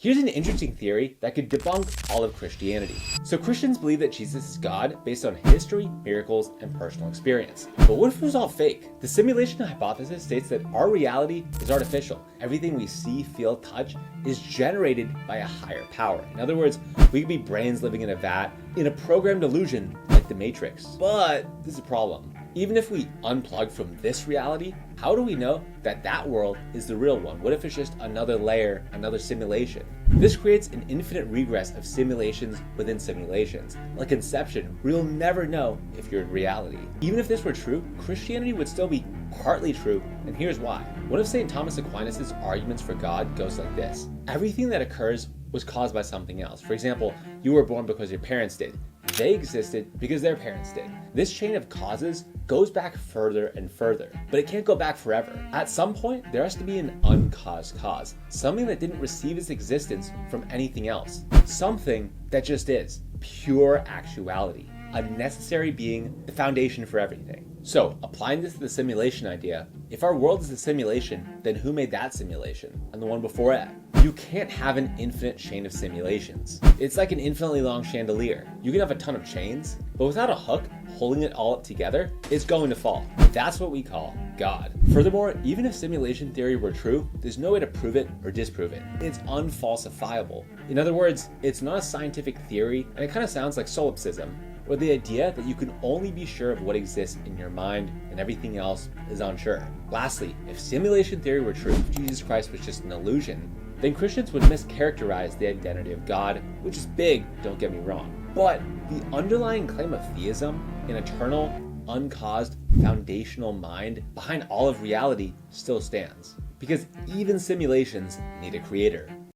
Here's an interesting theory that could debunk all of Christianity. So Christians believe that Jesus is God based on history, miracles, and personal experience. But what if it was all fake? The simulation hypothesis states that our reality is artificial. Everything we see, feel, touch is generated by a higher power. In other words, we could be brains living in a vat in a programmed illusion like the Matrix. But there's a problem. Even if we unplug from this reality, how do we know that that world is the real one? What if it's just another layer, another simulation? This creates an infinite regress of simulations within simulations, like Inception, where you'll never know if you're in reality. Even if this were true, Christianity would still be partly true, and here's why. One of St. Thomas Aquinas' arguments for God goes like this. Everything that occurs was caused by something else. For example, you were born because your parents did. They existed because their parents did. This chain of causes goes back further and further, but it can't go back forever. At some point, there has to be an uncaused cause, something that didn't receive its existence from anything else, something that just is, pure actuality, a necessary being, the foundation for everything. So, applying this to the simulation idea, if our world is a simulation, then who made that simulation? And the one before it? You can't have an infinite chain of simulations. It's like an infinitely long chandelier. You can have a ton of chains, but without a hook holding it all together, it's going to fall. That's what we call God. Furthermore, even if simulation theory were true, there's no way to prove it or disprove it. It's unfalsifiable. In other words, it's not a scientific theory, and it kind of sounds like solipsism, or the idea that you can only be sure of what exists in your mind and everything else is unsure. Lastly, if simulation theory were true, if Jesus Christ was just an illusion, then Christians would mischaracterize the identity of God, which is big, don't get me wrong. But the underlying claim of theism, an eternal, uncaused, foundational mind behind all of reality, still stands. Because even simulations need a creator.